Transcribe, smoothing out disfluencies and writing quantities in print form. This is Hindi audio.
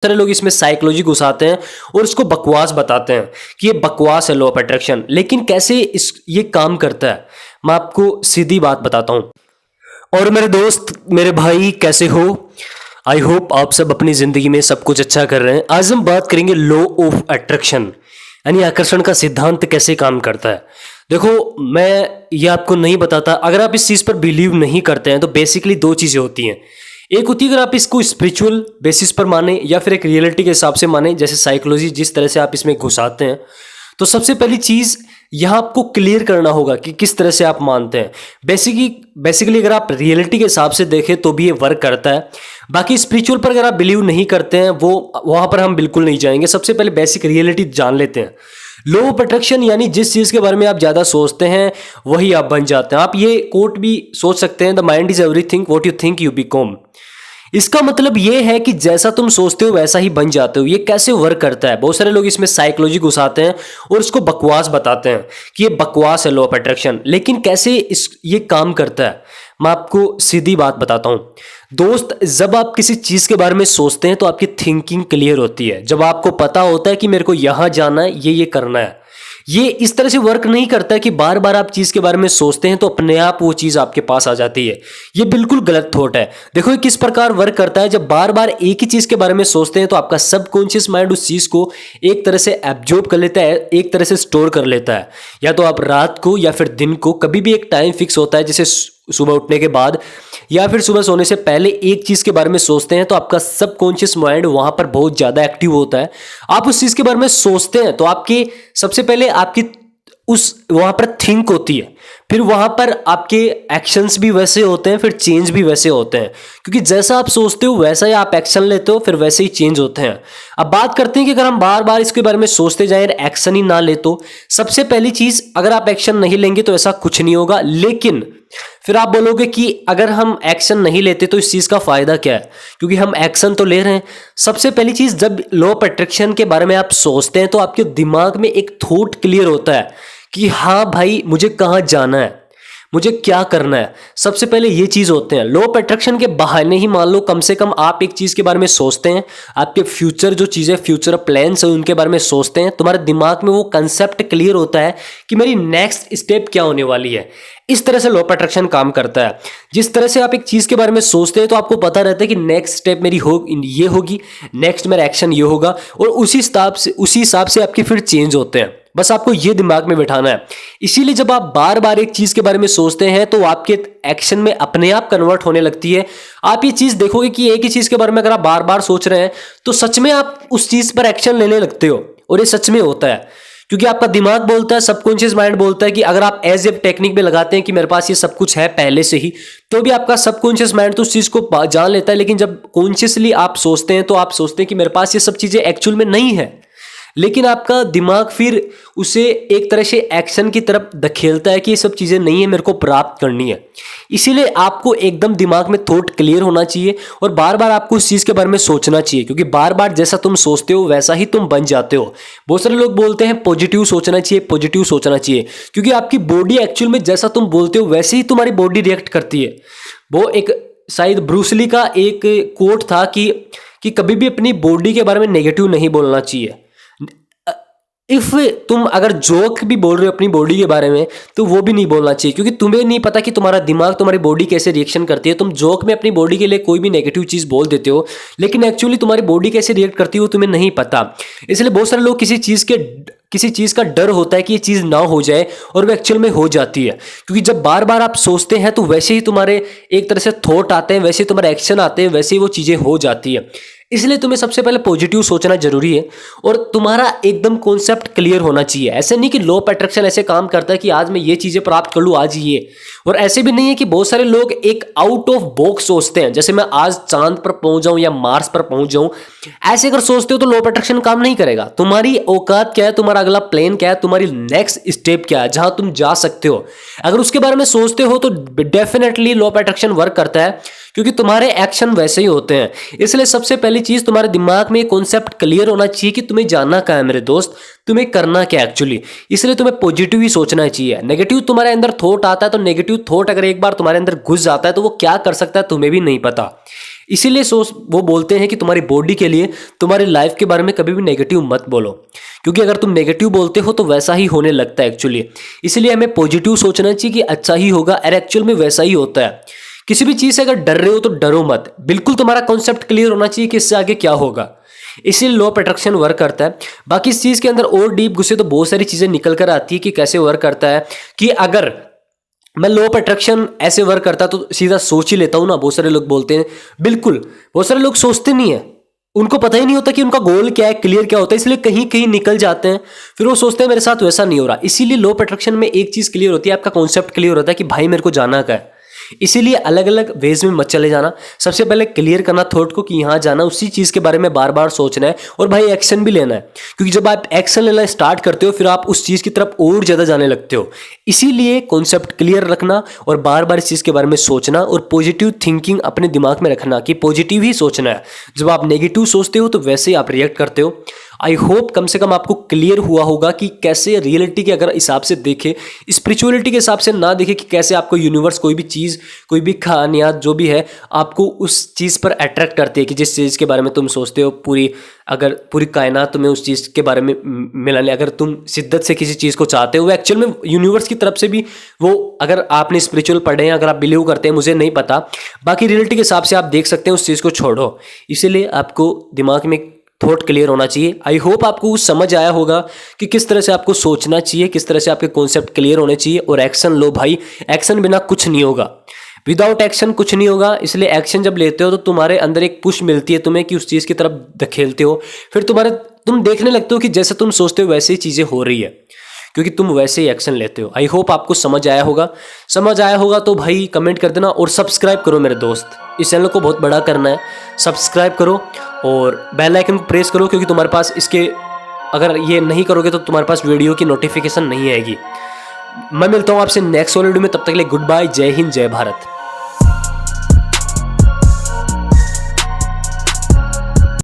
सारे लोग इसमें साइकोलॉजी घुसाते हैं और इसको बकवास बताते हैं कि ये बकवास है लॉ ऑफ अट्रैक्शन। लेकिन कैसे ये काम करता है, मैं आपको सीधी बात बताता हूँ। और मेरे दोस्त, मेरे भाई, कैसे हो? आई होप आप सब अपनी जिंदगी में सब कुछ अच्छा कर रहे हैं। आज हम बात करेंगे लॉ ऑफ अट्रैक्शन, यानी आकर्षण का सिद्धांत कैसे काम करता है। देखो, मैं ये आपको नहीं बताता, अगर आप इस चीज़ पर बिलीव नहीं करते हैं तो बेसिकली दो चीज़ें होती हैं। एक होती है अगर आप इसको स्पिरिचुअल बेसिस पर माने या फिर एक रियलिटी के हिसाब से माने, जैसे साइकोलॉजी जिस तरह से आप इसमें घुसाते हैं। तो सबसे पहली चीज़ यहाँ आपको क्लियर करना होगा कि किस तरह से आप मानते हैं। बेसिकली अगर आप रियलिटी के हिसाब से देखें तो भी ये वर्क करता है। बाकी स्पिरिचुअल पर अगर आप बिलीव नहीं करते हैं, वो वहाँ पर हम बिल्कुल नहीं जाएंगे। सबसे पहले बेसिक रियलिटी जान लेते हैं। लॉ ऑफ अट्रैक्शन यानी जिस चीज़ के बारे में आप ज़्यादा सोचते हैं वही आप बन जाते हैं। आप ये कोट भी सोच सकते हैं, the mind is everything what you think you become. इसका मतलब ये है कि जैसा तुम सोचते हो वैसा ही बन जाते हो। ये कैसे वर्क करता है? बहुत सारे लोग इसमें साइकोलॉजी घुसाते हैं और इसको बकवास बताते हैं कि ये बकवास है लॉ ऑफ अट्रैक्शन। लेकिन कैसे ये काम करता है, मैं आपको सीधी बात बताता हूँ। दोस्त, जब आप किसी चीज़ के बारे में सोचते हैं तो आपकी थिंकिंग क्लियर होती है। जब आपको पता होता है कि मेरे को यहाँ जाना है, ये करना है। ये इस तरह से वर्क नहीं करता है कि बार बार आप चीज़ के बारे में सोचते हैं तो अपने आप वो चीज़ आपके पास आ जाती है। ये बिल्कुल गलत थॉट है। देखो ये किस प्रकार वर्क करता है। जब बार बार एक ही चीज़ के बारे में सोचते हैं तो आपका सबकॉन्शियस माइंड उस चीज़ को एक तरह से एब्जॉर्ब कर लेता है, एक तरह से स्टोर कर लेता है। या तो आप रात को या फिर दिन को, कभी भी एक टाइम फिक्स होता है, जैसे सुबह उठने के बाद या फिर सुबह सोने से पहले एक चीज़ के बारे में सोचते हैं तो आपका सबकॉन्शियस माइंड वहाँ पर बहुत ज़्यादा एक्टिव होता है। आप उस चीज़ के बारे में सोचते हैं तो आपके सबसे पहले आपकी उस वहाँ पर थिंक होती है, फिर वहाँ पर आपके एक्शंस भी वैसे होते हैं, फिर चेंज भी वैसे होते हैं। क्योंकि जैसा आप सोचते हो वैसा ही आप एक्शन लेते हो, फिर वैसे ही चेंज होते हैं। अब बात करते हैं कि अगर हम बार बार इसके बारे में सोचते जाएं और एक्शन ही ना ले तो सबसे पहली चीज़, अगर आप एक्शन नहीं लेंगे तो ऐसा कुछ नहीं होगा। लेकिन फिर आप बोलोगे कि अगर हम एक्शन नहीं लेते तो इस चीज़ का फ़ायदा क्या है, क्योंकि हम एक्शन तो ले रहे हैं। सबसे पहली चीज़, जब लॉ ऑफ अट्रैक्शन के बारे में आप सोचते हैं तो आपके दिमाग में एक थॉट क्लियर होता है कि हाँ भाई, मुझे कहाँ जाना है, मुझे क्या करना है। सबसे पहले ये चीज़ होते हैं। लॉ ऑफ अट्रैक्शन के बहाने ही मान लो कम से कम आप एक चीज़ के बारे में सोचते हैं, आपके फ्यूचर जो चीज़ें, फ्यूचर प्लान्स हैं उनके बारे में सोचते हैं, तुम्हारे दिमाग में वो कंसेप्ट क्लियर होता है कि मेरी नेक्स्ट स्टेप क्या होने वाली है। इस तरह से लॉ ऑफ अट्रैक्शन काम करता है। जिस तरह से आप एक चीज़ के बारे में सोचते हैं तो आपको पता रहता है कि नेक्स्ट स्टेप मेरी ये होगी, नेक्स्ट मेरा एक्शन ये होगा, और उसी हिसाब से आपके फिर चेंज होते हैं। बस आपको ये दिमाग में बिठाना है। इसीलिए जब आप बार बार एक चीज़ के बारे में सोचते हैं तो आपके एक्शन में अपने आप कन्वर्ट होने लगती है। आप ये चीज़ देखोगे कि एक ही चीज़ के बारे में अगर आप बार बार सोच रहे हैं तो सच में आप उस चीज़ पर एक्शन लेने लगते हो, और ये सच में होता है। क्योंकि आपका दिमाग बोलता है, सबकॉन्शियस माइंड बोलता है कि अगर आप एज ए टेक्निक में लगाते हैं कि मेरे पास ये सब कुछ है पहले से ही, तो भी आपका सबकॉन्शियस माइंड तो उस चीज़ को जान लेता है। लेकिन जब कॉन्शियसली आप सोचते हैं तो आप सोचते हैं कि मेरे पास ये सब चीज़ें एक्चुअल में नहीं है। लेकिन आपका दिमाग फिर उसे एक तरह से एक्शन की तरफ धकेलता है कि ये सब चीज़ें नहीं है, मेरे को प्राप्त करनी है। इसीलिए आपको एकदम दिमाग में थॉट क्लियर होना चाहिए और बार बार आपको उस चीज़ के बारे में सोचना चाहिए, क्योंकि बार बार जैसा तुम सोचते हो वैसा ही तुम बन जाते हो। बहुत सारे लोग बोलते हैं पॉजिटिव सोचना चाहिए, पॉजिटिव सोचना चाहिए, क्योंकि आपकी बॉडी एक्चुअल में जैसा तुम बोलते हो वैसे ही तुम्हारी बॉडी रिएक्ट करती है। वो एक शायद ब्रूस ली का एक कोट था कि कभी भी अपनी बॉडी के बारे में नेगेटिव नहीं बोलना चाहिए। इफ़ तुम अगर जोक भी बोल रहे हो अपनी बॉडी के बारे में तो वो भी नहीं बोलना चाहिए, क्योंकि तुम्हें नहीं पता कि तुम्हारा दिमाग, तुम्हारी बॉडी कैसे रिएक्शन करती है। तुम जोक में अपनी बॉडी के लिए कोई भी नेगेटिव चीज़ बोल देते हो, लेकिन एक्चुअली तुम्हारी बॉडी कैसे रिएक्ट करती है वो तुम्हें नहीं पता। इसलिए बहुत सारे लोग किसी चीज़ का डर होता है कि ये चीज़ ना हो जाए, और वो एक्चुअल में हो जाती है। क्योंकि जब बार बार आप सोचते हैं तो वैसे ही तुम्हारे एक तरह से थॉट आते हैं, वैसे ही तुम्हारे एक्शन आते हैं, वैसे ही वो चीज़ें हो जाती है। इसलिए तुम्हें सबसे पहले पॉजिटिव सोचना जरूरी है और तुम्हारा एकदम कॉन्सेप्ट क्लियर होना चाहिए। ऐसे नहीं कि लॉ ऑफ अट्रैक्शन ऐसे काम करता है कि आज मैं ये चीज़ें प्राप्त कर लूँ आज ये, और ऐसे भी नहीं है कि बहुत सारे लोग एक आउट ऑफ बॉक्स सोचते हैं, जैसे मैं आज चांद पर पहुंच जाऊं या मार्स पर पहुंच जाऊं। ऐसे अगर सोचते हो तो लॉ ऑफ अट्रैक्शन काम नहीं करेगा। तुम्हारी औकात क्या है, तुम्हारा अगला प्लान क्या है, तुम्हारी नेक्स्ट स्टेप क्या है, जहां तुम जा सकते हो, अगर उसके बारे में सोचते हो तो definitely law of attraction work करता है। क्योंकि तुम्हारे एक्शन वैसे ही होते हैं। इसलिए सबसे पहली चीज तुम्हारे दिमाग में ये कॉन्सेप्ट क्लियर होना चाहिए कि तुम्हें जानना क्या है मेरे दोस्त, तुम्हें करना क्या एक्चुअली। इसलिए तुम्हें पॉजिटिव ही सोचना चाहिए। नेगेटिव तुम्हारे अंदर थॉट आता है तो नेगेटिव थॉट अगर एक बार तुम्हारे अंदर घुस जाता है तो वो क्या कर सकता है तुम्हें भी नहीं पता। इसीलिए वो बोलते हैं कि तुम्हारी बॉडी के लिए तुम्हारी लाइफ के बारे में कभी भी नेगेटिव मत बोलो, क्योंकि अगर तुम नेगेटिव बोलते हो तो वैसा ही होने लगता है एक्चुअली। इसलिए हमें पॉजिटिव सोचना चाहिए कि अच्छा ही होगा, और एक्चुअल में वैसा ही होता है। किसी भी चीज से अगर डर रहे हो तो डरो मत, बिल्कुल तुम्हारा कॉन्सेप्ट क्लियर होना चाहिए कि इससे आगे क्या होगा। इसीलिए लॉ ऑफ अट्रैक्शन वर्क करता है। बाकी इस चीज के अंदर और डीप घुसे तो बहुत सारी चीजें निकल कर आती है कि कैसे वर्क करता है। कि अगर मैं लॉ ऑफ अट्रैक्शन ऐसे वर्क करता तो सीधा सोच ही लेता हूं ना, बहुत सारे लोग बोलते हैं, बिल्कुल बहुत सारे लोग सोचते नहीं है, उनको पता ही नहीं होता कि उनका गोल क्या है, क्लियर क्या होता है, इसलिए कहीं कहीं निकल जाते हैं। फिर वो सोचते हैं मेरे साथ वैसा नहीं हो रहा। इसीलिए लॉ ऑफ अट्रैक्शन में एक चीज क्लियर होती है, आपका कॉन्सेप्ट क्लियर होता है कि भाई मेरे को जाना क्या है। इसीलिए अलग अलग वेज में मत चले जाना। सबसे पहले क्लियर करना थॉट को कि यहाँ जाना, उसी चीज के बारे में बार बार सोचना है और भाई एक्शन भी लेना है। क्योंकि जब आप एक्शन लेना स्टार्ट करते हो फिर आप उस चीज की तरफ और ज्यादा जाने लगते हो। इसीलिए कॉन्सेप्ट क्लियर रखना और बार बार इस चीज के बारे में सोचना और पॉजिटिव थिंकिंग अपने दिमाग में रखना कि पॉजिटिव ही सोचना है। जब आप नेगेटिव सोचते हो तो वैसे ही आप रिएक्ट करते हो। आई होप कम से कम आपको क्लियर हुआ होगा कि कैसे रियलिटी के अगर हिसाब से देखे, स्पिरिचुअलिटी के हिसाब से ना देखे कि कैसे आपको यूनिवर्स कोई भी चीज़, कोई भी कहानियात जो भी है आपको उस चीज़ पर अट्रैक्ट करती है कि जिस चीज़ के बारे में तुम सोचते हो अगर पूरी कायनात तुम्हें उस चीज़ के बारे में मिलाने, अगर तुम शिद्दत से किसी चीज़ को चाहते हो वो एक्चुअल में यूनिवर्स की तरफ से भी वो, अगर आपने स्पिरिचुअल पढ़े हैं, अगर आप बिलीव करते हैं, मुझे नहीं पता, बाकी रियलिटी के हिसाब से आप देख सकते हैं, उस चीज़ को छोड़ो। इसीलिए आपको दिमाग में थॉट क्लियर होना चाहिए। आई होप आपको समझ आया होगा कि किस तरह से आपको सोचना चाहिए, किस तरह से आपके कॉन्सेप्ट क्लियर होने चाहिए। और एक्शन लो भाई, एक्शन बिना कुछ नहीं होगा, विदाउट एक्शन कुछ नहीं होगा। इसलिए एक्शन जब लेते हो तो तुम्हारे अंदर एक पुश मिलती है तुम्हें कि उस चीज़ की तरफ धकेलते हो, फिर तुम देखने लगते हो कि जैसे तुम सोचते हो वैसे ही चीज़ें हो रही है, क्योंकि तुम वैसे ही एक्शन लेते हो। आई होप आपको समझ आया होगा तो भाई कमेंट कर देना और सब्सक्राइब करो मेरे दोस्त। इस चैनल को बहुत बड़ा करना है, सब्सक्राइब करो और बेल आइकन को प्रेस करो, क्योंकि तुम्हारे पास अगर ये नहीं करोगे तो तुम्हारे पास वीडियो की नोटिफिकेशन नहीं आएगी। मैं मिलता हूँ आपसे नेक्स्ट वीडियो में, तब तक के लिए गुड बाय, जय हिंद, जय भारत।